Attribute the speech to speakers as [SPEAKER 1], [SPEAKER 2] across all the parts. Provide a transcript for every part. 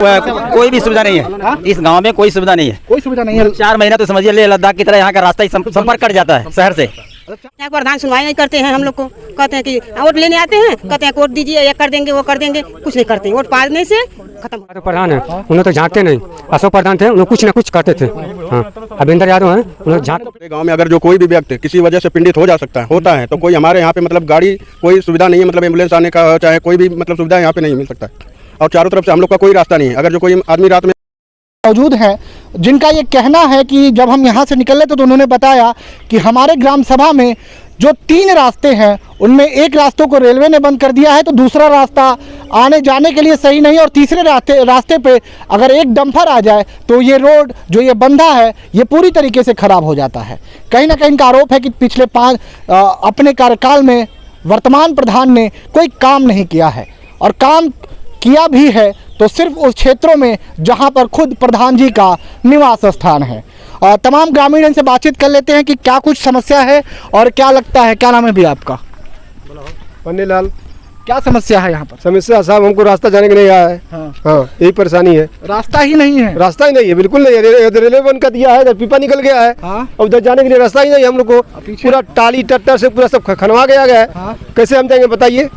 [SPEAKER 1] कोई भी सुविधा नहीं है इस गांव में, कोई सुविधा नहीं है,
[SPEAKER 2] कोई सुविधा नहीं है।
[SPEAKER 1] 4 महीना तो समझिए ले लद्दाख की तरह यहाँ का रास्ता ही संपर्क कट जाता है शहर से।
[SPEAKER 3] प्रधान सुनवाई नहीं करते हैं, हम लोग को कहते हैं कि वोट लेने आते हैं, कहते हैं वोट दीजिए, ये कर देंगे वो कर देंगे, कुछ नहीं करते। वोट पाने से खत्म।
[SPEAKER 4] प्रधान है उन्हें तो झांकते नहीं, अशोक प्रधान थे उन्हें कुछ न कुछ करते थे। हाँ अभिंदर यादव है उन्हें झांक।
[SPEAKER 5] गांव में अगर जो कोई भी व्यक्ति किसी वजह से पीड़ित हो जा सकता है होता है तो कोई हमारे यहाँ पे मतलब गाड़ी कोई सुविधा नहीं है, मतलब एम्बुलेंस आने का चाहे कोई भी मतलब सुविधा यहाँ पे नहीं मिल सकता है। और चारों तरफ से हम लोग का कोई रास्ता नहीं है। अगर जो कोई आदमी रात में
[SPEAKER 2] मौजूद हैं जिनका ये कहना है कि जब हम यहाँ से निकले तो उन्होंने बताया कि हमारे ग्राम सभा में जो 3 रास्ते हैं उनमें एक रास्तों को रेलवे ने बंद कर दिया है, तो दूसरा रास्ता आने जाने के लिए सही नहीं, और तीसरे रास्ते पे अगर एक डंपर आ जाए तो ये रोड जो ये बंधा है ये पूरी तरीके से ख़राब हो जाता है। कहीं ना कहीं इनका आरोप है कि पिछले अपने कार्यकाल में वर्तमान प्रधान ने कोई काम नहीं किया है, और काम किया भी है तो सिर्फ उस क्षेत्रों में जहां पर खुद प्रधान जी का निवास स्थान है। और तमाम ग्रामीण इनसे बातचीत कर लेते हैं कि क्या कुछ समस्या है और क्या लगता है। क्या नाम है भी आपका?
[SPEAKER 6] पन्नीलाल।
[SPEAKER 2] क्या समस्या है यहाँ पर?
[SPEAKER 6] समस्या साहब हमको रास्ता जाने के नहीं आया है। हाँ यही परेशानी है।
[SPEAKER 2] रास्ता ही नहीं है?
[SPEAKER 6] रास्ता ही नहीं है, बिल्कुल नहीं है। रेलवे बंद कर दिया है, पीपा निकल गया है। अब उधर जाने के लिए रास्ता ही नहीं है। हम लोग को पूरा टाली ट्रैक्टर से पूरा सब खनवा गया है। कैसे हम जाएंगे बताइए?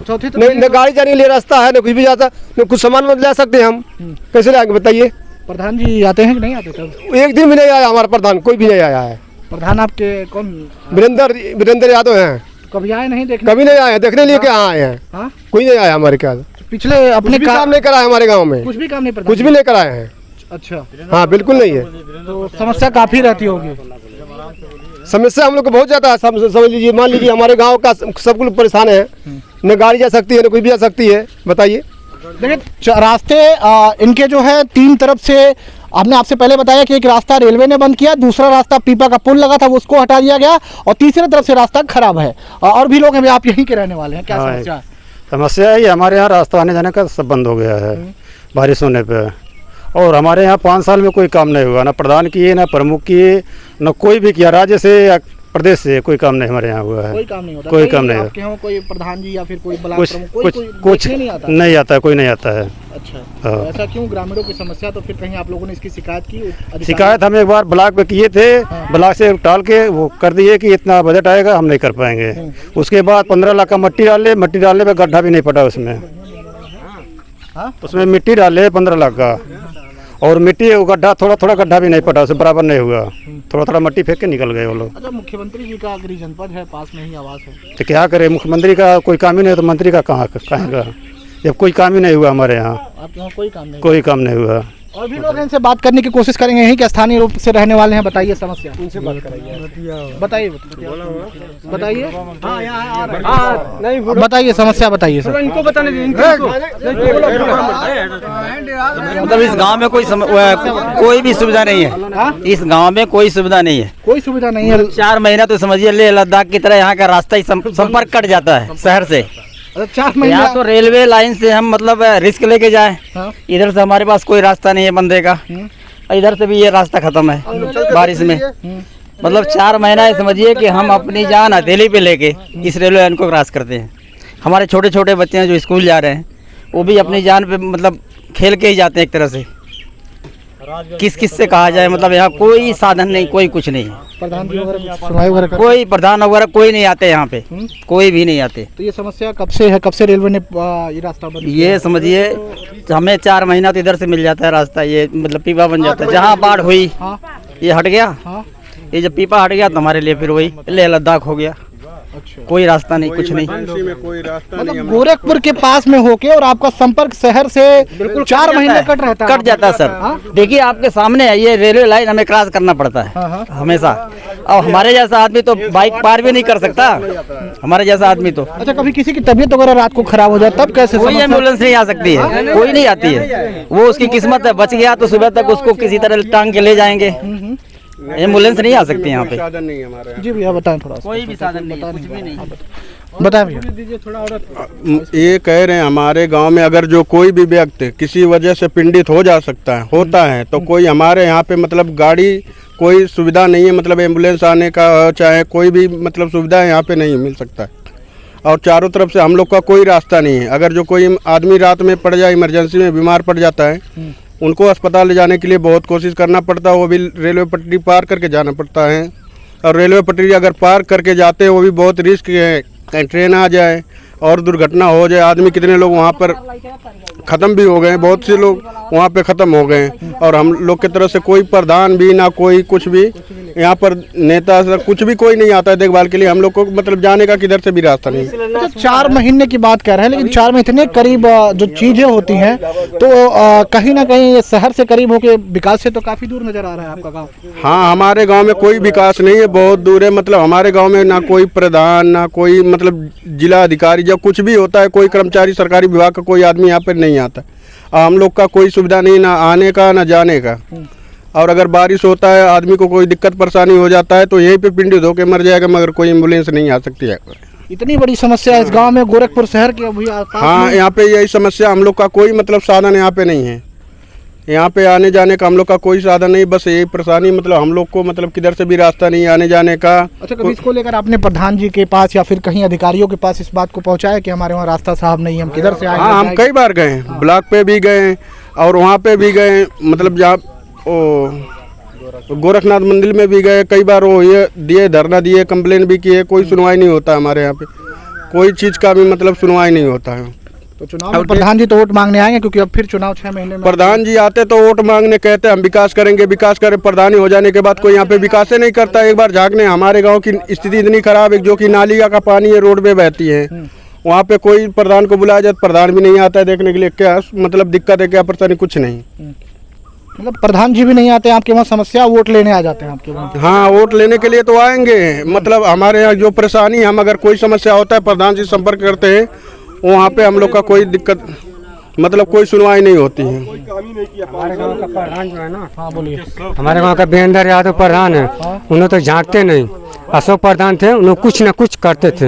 [SPEAKER 6] न गाड़ी जाने के लिए रास्ता है, न कुछ भी जाता, न कुछ सामान ले सकते हैं हम। कैसे लाएंगे बताइए?
[SPEAKER 2] प्रधान जी आते हैं कि नहीं आते? तब
[SPEAKER 6] एक दिन भी नहीं आया हमारा प्रधान, कोई भी नहीं आया है।
[SPEAKER 2] प्रधान आपके कौन?
[SPEAKER 6] वीरेंद्र यादव हैं।
[SPEAKER 2] कभी आए नहीं देखने?
[SPEAKER 6] कभी नहीं आए, देखने लिए क्या आए हैं? कोई नहीं आया हमारे ख्याल।
[SPEAKER 2] पिछले अपने
[SPEAKER 6] काम नहीं कराया हमारे गाँव में,
[SPEAKER 2] कुछ भी काम नहीं,
[SPEAKER 6] कुछ भी नहीं कराए हैं।
[SPEAKER 2] अच्छा
[SPEAKER 6] हाँ बिल्कुल नहीं है।
[SPEAKER 2] तो समस्या काफी रहती होगी।
[SPEAKER 6] समस्या हम लोग को बहुत ज़्यादा है। समझ लीजिए, मान लीजिए हमारे गांव का सब कुछ परेशान है। न गाड़ी जा सकती है, न कोई भी जा सकती है। बताइए।
[SPEAKER 2] देखिए रास्ते इनके जो है 3 तरफ से, आपने आपसे पहले बताया कि एक रास्ता रेलवे ने बंद किया, दूसरा रास्ता पीपा का पुल लगा था वो उसको हटा दिया गया, और तीसरी तरफ से रास्ता खराब है। और भी लोग हैं, आप यहीं के रहने वाले हैं, क्या समस्या है?
[SPEAKER 4] समस्या है हमारे यहाँ रास्ता आने जाने का सब बंद हो गया है बारिश होने पे, और हमारे यहाँ 5 साल में कोई काम नहीं हुआ, ना प्रधान किए, ना प्रमुख किए, न कोई भी किया। राज्य से प्रदेश से कोई काम नहीं हमारे यहाँ हुआ है।
[SPEAKER 2] कोई काम नहीं होता?
[SPEAKER 4] कोई काम नहीं है।
[SPEAKER 2] आपके यहाँ कोई प्रधान जी या फिर कोई ब्लॉक
[SPEAKER 4] कुछ
[SPEAKER 2] प्रमुख
[SPEAKER 4] कुछ नहीं आता है, कोई नहीं आता है।
[SPEAKER 2] अच्छा तो ऐसा क्यों? ग्रामीणों की समस्या, तो फिर कहीं आप लोगों ने इसकी शिकायत की?
[SPEAKER 4] शिकायत हम एक बार ब्लॉक पे किए थे, ब्लॉक से टाल के वो कर दिए कि इतना बजट आएगा, हम नहीं कर पाएंगे। उसके बाद 15 लाख का मट्टी डालने पे गड्ढा भी नहीं पड़ा उसमें मिट्टी डाले 15 लाख का, और मिट्टी गड्ढा थोड़ा गड्ढा भी नहीं पड़ा, उसे बराबर नहीं हुआ। थोड़ा मट्टी फेंक के निकल गए वो लोग।
[SPEAKER 2] अच्छा मुख्यमंत्री जी का गृह जनपद है, पास में ही आवास है,
[SPEAKER 4] तो क्या करे? मुख्यमंत्री का कोई काम ही नहीं, तो मंत्री का कहाँ का? जब कोई काम ही नहीं हुआ हमारे यहाँ,
[SPEAKER 2] आपके यहाँ कोई काम नहीं?
[SPEAKER 4] कोई काम नहीं हुआ।
[SPEAKER 2] और भी लोग इनसे बात करने की कोशिश करेंगे, यहीं के स्थानीय रूप से रहने वाले हैं। बताइए समस्या, उनसे बात कराइए। बताइए बताइए समस्या बताइए सर।
[SPEAKER 6] इनको बताने दीजिए।
[SPEAKER 1] मतलब इस गांव में कोई भी सुविधा नहीं है। इस गांव में कोई सुविधा नहीं है,
[SPEAKER 2] कोई सुविधा नहीं है।
[SPEAKER 1] 4 महीना तो समझिए ले लद्दाख की तरह यहाँ का रास्ता ही संपर्क कट जाता है शहर से।
[SPEAKER 2] 4 महीना
[SPEAKER 1] यहाँ तो रेलवे लाइन से हम मतलब रिस्क लेके जाएं, इधर से हमारे पास कोई रास्ता नहीं है बंदे का, इधर से भी ये रास्ता खत्म है बारिश में। मतलब 4 महीना ये समझिए कि हम अपनी जान हथेली पे लेके इस रेलवे लाइन को क्रॉस करते हैं। हमारे छोटे छोटे बच्चे हैं जो स्कूल जा रहे हैं, वो भी अपनी जान पे मतलब खेल के ही जाते हैं एक तरह से। किस से कहा जाए, मतलब यहाँ कोई साधन नहीं, कोई कुछ नहीं है।
[SPEAKER 2] प्रधान जी वगैरह
[SPEAKER 1] कोई प्रधान वगैरह कोई नहीं आते यहाँ पे, कोई भी नहीं आते।
[SPEAKER 2] तो ये समस्या कब से है? कब से रेलवे ने ये रास्ता बंद किया?
[SPEAKER 1] ये समझिए हमें 4 महीना तो इधर से मिल जाता है रास्ता, ये मतलब पीपा बन जाता है। जहाँ बाढ़ हुई ये हट गया, ये जब पीपा हट गया तो हमारे लिए फिर वही लेह लद्दाख हो गया।
[SPEAKER 2] अच्छा।
[SPEAKER 1] कोई रास्ता नहीं, कुछ नहीं।
[SPEAKER 5] कोई रास्ता नहीं।
[SPEAKER 2] गोरखपुर के पास में होके और आपका संपर्क शहर से बिल्कुल 4 महीने कट जाता है
[SPEAKER 1] सर। देखिए आपके सामने है, ये रेलवे लाइन हमें क्रॉस करना पड़ता है हमेशा, और हमारे जैसा आदमी तो बाइक पार भी नहीं कर सकता, हमारे जैसा आदमी तो।
[SPEAKER 2] अच्छा कभी किसी की तबीयत वगैरह रात को खराब हो जाए तब कैसे?
[SPEAKER 1] कोई एम्बुलेंस नहीं आ सकती है, कोई नहीं आती है। वो उसकी किस्मत है, बच गया तो सुबह तक उसको किसी तरह टांग के ले जाएंगे। एम्बुलेंस नहीं आ सकती यहाँ पे।
[SPEAKER 5] साधन नहीं है हमारे।
[SPEAKER 2] जी भैया बताएं थोड़ा।
[SPEAKER 1] कोई भी साधन नहीं, कुछ भी नहीं।
[SPEAKER 2] बताएं भैया।
[SPEAKER 5] ये कह रहे हैं हमारे गांव में अगर जो कोई भी व्यक्ति किसी वजह से पीड़ित हो जा सकता है होता है तो कोई हमारे यहाँ पे मतलब गाड़ी कोई सुविधा नहीं है, मतलब एम्बुलेंस आने का चाहे कोई भी मतलब सुविधा यहाँ पे नहीं मिल सकता है। और चारों तरफ से हम लोग का कोई रास्ता नहीं है। अगर जो कोई आदमी रात में पड़ जाए, इमरजेंसी में बीमार पड़ जाता है, उनको अस्पताल ले जाने के लिए बहुत कोशिश करना पड़ता है। वो भी रेलवे पटरी पार करके जाना पड़ता है, और रेलवे पटरी अगर पार करके जाते हैं वो भी बहुत रिस्क है, कहीं ट्रेन आ जाए और दुर्घटना हो जाए। आदमी कितने लोग वहाँ पर ख़त्म भी हो गए, बहुत से लोग वहाँ पे ख़त्म हो गए। और हम लोग की तरफ से कोई प्रधान भी ना कोई कुछ भी, यहाँ पर नेता सर कुछ भी कोई नहीं आता है देखभाल के लिए। हम लोग को मतलब जाने का किधर से भी रास्ता नहीं।
[SPEAKER 2] अच्छा, 4 महीने की बात कर रहे हैं, लेकिन 4 महीने करीब जो चीजें होती हैं तो कहीं ना कहीं ये शहर से करीब होके विकास से तो काफी दूर नजर आ रहा है आपका गाँव।
[SPEAKER 5] हाँ, हमारे गांव में कोई विकास नहीं है, बहुत दूर है। मतलब हमारे गांव में ना कोई प्रधान, ना कोई मतलब जिला अधिकारी, जब कुछ भी होता है कोई कर्मचारी सरकारी विभाग का कोई आदमी यहाँ पर नहीं आता। हम लोग का कोई सुविधा नहीं, ना आने का ना जाने का। और अगर बारिश होता है, आदमी को कोई दिक्कत परेशानी हो जाता है तो यहीं पे पिंडी धो के मर जाएगा, मगर कोई एम्बुलेंस नहीं आ सकती है।
[SPEAKER 2] इतनी बड़ी समस्या है इस गांव में, गोरखपुर शहर के अभी
[SPEAKER 5] हाँ, यहाँ पे यही समस्या, हम लोग का कोई मतलब साधन यहाँ पे नहीं है। यहाँ पे आने जाने का हम लोग का कोई साधन नहीं, बस यही परेशानी, मतलब हम लोग को मतलब किधर से भी रास्ता नहीं आने जाने का।
[SPEAKER 2] अच्छा, कभी इसको लेकर आपने प्रधान जी के पास या फिर कहीं अधिकारियों के पास इस बात को पहुंचाया कि हमारे वहाँ रास्ता साहब नहीं है, हम किधर से आएंगे?
[SPEAKER 5] हाँ, हम कई बार गए, ब्लॉक पे भी गए और वहाँ पे भी गए, मतलब जहाँ गोरखनाथ मंदिर में भी गए कई बार। वो ये दिए, धरना दिए, कंप्लेन भी किए, कोई सुनवाई नहीं होता हमारे यहाँ पे, कोई चीज़ का भी मतलब सुनवाई नहीं होता है।
[SPEAKER 2] तो चुनाव में प्रधान जी तो वोट मांगने आएंगे, क्योंकि अब फिर चुनाव 6 महीने में।
[SPEAKER 5] प्रधान जी आते तो वोट मांगने, कहते हम विकास करेंगे, विकास करें। प्रधानी हो जाने के बाद कोई यहाँ पे विकास नहीं करता। एक बार झाँकने, हमारे गांव की स्थिति इतनी खराब है, जो कि नालिया का पानी है रोड पे बहती है, वहाँ पे कोई प्रधान को बुलाया जाए, प्रधान भी नहीं आता है देखने के लिए। क्या मतलब दिक्कत है, क्या परेशानी, कुछ नहीं।
[SPEAKER 2] मतलब प्रधान जी भी नहीं आते आपके वहाँ, समस्या वोट लेने आ जाते हैं आपके वहाँ?
[SPEAKER 5] हाँ, वोट लेने के लिए तो आएंगे। मतलब हमारे यहाँ जो परेशानी, हम अगर कोई समस्या होता है प्रधान जी संपर्क करते हैं, वहाँ पे हम लोग का कोई दिक्कत मतलब कोई सुनवाई नहीं होती है।
[SPEAKER 7] हमारे गांव का प्रधान जो है ना,
[SPEAKER 2] हाँ बोलिए।
[SPEAKER 7] हमारे गांव का वीरेंद्र यादव प्रधान है, उन्होंने तो झांकते नहीं। अशोक प्रधान थे, उन्होंने कुछ न कुछ करते थे।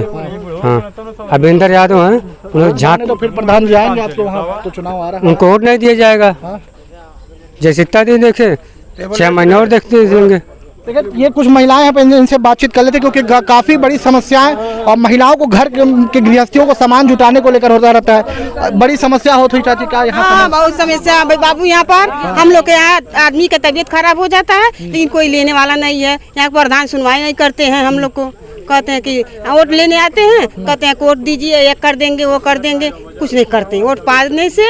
[SPEAKER 7] हाँ, अब वीरेंद्र यादव हैं, उन्होंने झांक।
[SPEAKER 2] तो फिर प्रधान जी आएंगे आपके वहाँ, तो चुनाव आ रहा है,
[SPEAKER 7] उनको वोट नहीं दिया जाएगा। जैसे इतना दिन देखे, 6 महीने और देखते देंगे।
[SPEAKER 2] देखिए, ये कुछ महिलाएं हैं, इनसे बातचीत कर लेते, क्योंकि काफी बड़ी समस्या है और महिलाओं को घर के गृहस्थियों को सामान जुटाने को लेकर होता रहता है, बड़ी समस्या होती है। चाची, क्या यहाँ?
[SPEAKER 3] हाँ, बहुत समस्या है बाबू। यहाँ पर हम लोग के यहाँ आदमी का तबीयत खराब हो जाता है, लेकिन कोई लेने वाला नहीं है। यहाँ प्रधान सुनवाई नहीं करते हैं। हम लोग को कहते हैं कि वोट लेने आते हैं, कहते हैं वोट दीजिए, ये कर देंगे, वो कर देंगे, कुछ नहीं करते। वोट पाने से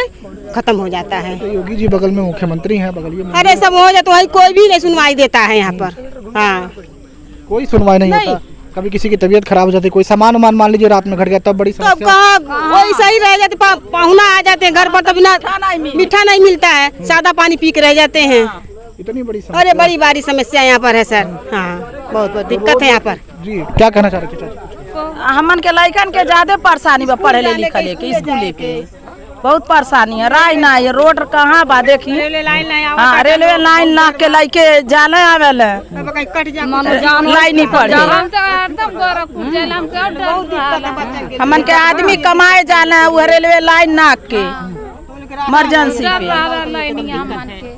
[SPEAKER 3] खत्म हो जाता है।
[SPEAKER 2] तो योगी जी बगल में मुख्यमंत्री हैं, बगल में।
[SPEAKER 3] अरे सब हो जाए तो वही कोई भी नहीं सुनवाई देता है यहाँ पर। हाँ,
[SPEAKER 2] कोई सुनवाई नहीं होता। कभी किसी की तबीयत खराब हो जाती, कोई सामान मान लीजिए रात में घट गया, तब बड़ी समस्या।
[SPEAKER 3] तब कहाँ कोई सही रह जाते, पहुना आ जाते हैं घर पर, तब मीठा नहीं मिलता है, सादा पानी पी के रह जाते हैं।
[SPEAKER 2] इतनी बड़ी समस्या।
[SPEAKER 3] अरे बड़ी समस्या यहाँ पर है सर। हाँ, बहुत दिक्कत है यहाँ पर।
[SPEAKER 2] जी, क्या कहना चाह रहे थे?
[SPEAKER 8] हमन के लड़कन के ज्यादा परेशानी बा, पढ़े लिखे के स्कूले पे बहुत परेशानी है। राय ना है, रोड कहाँ बा देखी। हाँ, रेलवे लाइन ला के लड़के जाने आवेले, लाइन नहीं पड़े। हमन के आदमी कमाए जाना, वो रेलवे लाइन नाक के इमरजेंसी पे।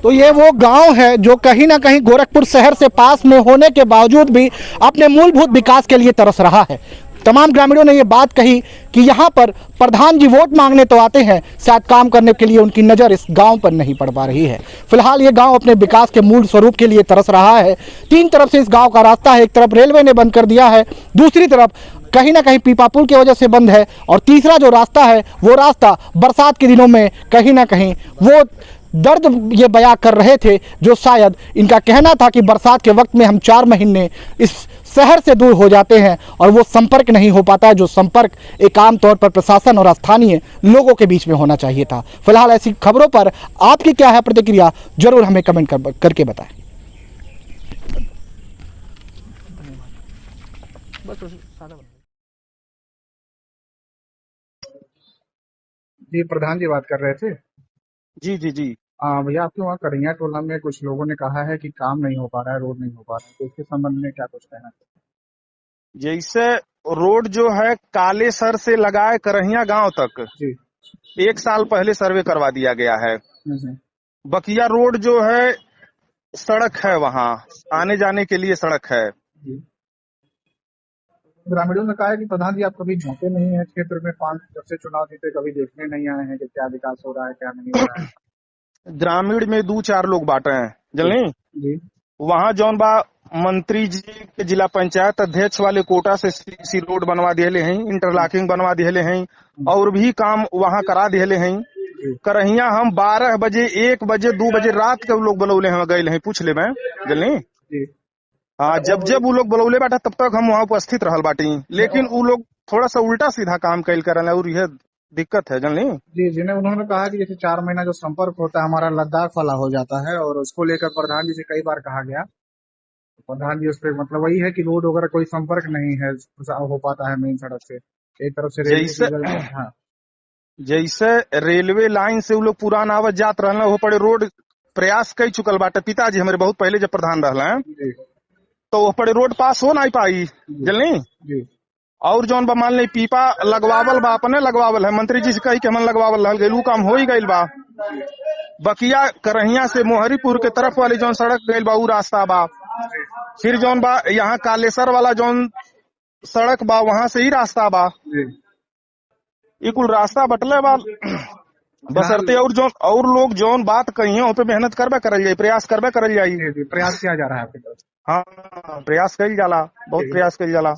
[SPEAKER 2] तो ये वो गांव है जो कहीं ना कहीं गोरखपुर शहर से पास में होने के बावजूद भी अपने मूलभूत विकास के लिए तरस रहा है। तमाम ग्रामीणों ने ये बात कही कि यहाँ पर प्रधान जी वोट मांगने तो आते हैं, शायद काम करने के लिए उनकी नज़र इस गांव पर नहीं पड़ पा रही है। फिलहाल ये गांव अपने विकास के मूल स्वरूप के लिए तरस रहा है। 3 तरफ से इस गांव का रास्ता है, एक तरफ रेलवे ने बंद कर दिया है, दूसरी तरफ कहीं ना कहीं पीपा पुल की वजह से बंद है, और तीसरा जो रास्ता है वो रास्ता बरसात के दिनों में कहीं ना कहीं वो दर्द ये बयां कर रहे थे, जो शायद इनका कहना था कि बरसात के वक्त में हम 4 महीने इस शहर से दूर हो जाते हैं और वो संपर्क नहीं हो पाता है, जो संपर्क एक आम तौर पर प्रशासन और स्थानीय लोगों के बीच में होना चाहिए था। फिलहाल ऐसी खबरों पर आपकी क्या है प्रतिक्रिया, जरूर हमें कमेंट करके बताएं। जी, प्रधान जी बात कर रहे थे।
[SPEAKER 9] जी जी जी।
[SPEAKER 2] भैया, आपके वहाँ करैया टोला में कुछ लोगों ने कहा है कि काम नहीं हो पा रहा है, रोड नहीं हो पा रहा है, तो इसके संबंध में क्या कुछ कहना चाहिए?
[SPEAKER 9] जैसे रोड जो है काले सर से लगाए करहिया गांव तक
[SPEAKER 2] जी
[SPEAKER 9] 1 साल पहले सर्वे करवा दिया गया है। बकिया रोड जो है सड़क है, वहाँ आने जाने के लिए सड़क है।
[SPEAKER 10] ग्रामीणों ने कहा है कि प्रधान जी आप कभी जाते नहीं है क्षेत्र में, 5 जब से चुनाव जीते कभी देखने नहीं आए हैं कि क्या विकास हो रहा है क्या नहीं हो रहा है।
[SPEAKER 9] ग्रामीण में 2-4 लोग बांटे हैं जल्दी
[SPEAKER 10] जी
[SPEAKER 9] वहाँ जौन बा मंत्री जी के जिला पंचायत अध्यक्ष वाले कोटा से सीसी रोड बनवा दिए हैं, इंटरलॉकिंग बनवा दिए हैं और भी काम वहाँ करा दिए हैं। करहिया हम 12 बजे 1 बजे 2 बजे रात के लोग बुलौले हैं गए हैं पूछ ले मैं जल्दी। हाँ जब वो लोग बुलौले बाटा तब तक हम वहाँ उपस्थित रहल बाटी, लेकिन वो लोग थोड़ा सा उल्टा सीधा काम कैल कर और यह दिक्कत है जनली
[SPEAKER 10] जी। जिन्हें उन्होंने कहा कि जैसे 4 महीना जो संपर्क होता है हमारा लद्दाख वाला हो जाता है और उसको लेकर प्रधान जी से कई बार कहा गया, प्रधान जी उस पर मतलब वही है कि रोड वगैरह कोई संपर्क नहीं है हो पाता है मेन सड़क से, एक तरफ से हाँ
[SPEAKER 9] जैसे रेलवे लाइन से वो लोग पुराना आवत जात रहना वो पड़े रोड प्रयास कई चुकल बाटे, पिताजी हमारे बहुत पहले जब प्रधान रहला तो वो पड़े रोड पास हो नहीं पाई जल्दी। और जौन बा मान ली पीपा लगवावल बा अपने लगवावल है, मंत्री जी से कही के हमन लगवावल रह गई काम हो ही गई बा। बकिया करहिया से मोहरीपुर के तरफ वाली जौन सड़क गई बा उ रास्ता बा, फिर जौन बा यहाँ कालेसर वाला जौन सड़क बा वहां से ही रास्ता बा, ये कुल रास्ता बटले बा बसरते और लोग जौन बात कही है पे मेहनत करबे करल जाये, प्रयास करबे करल जाये।
[SPEAKER 10] प्रयास किया जा रहा है आपकी तरफ?
[SPEAKER 9] हाँ प्रयास कल जाला, बहुत प्रयास कल जाला।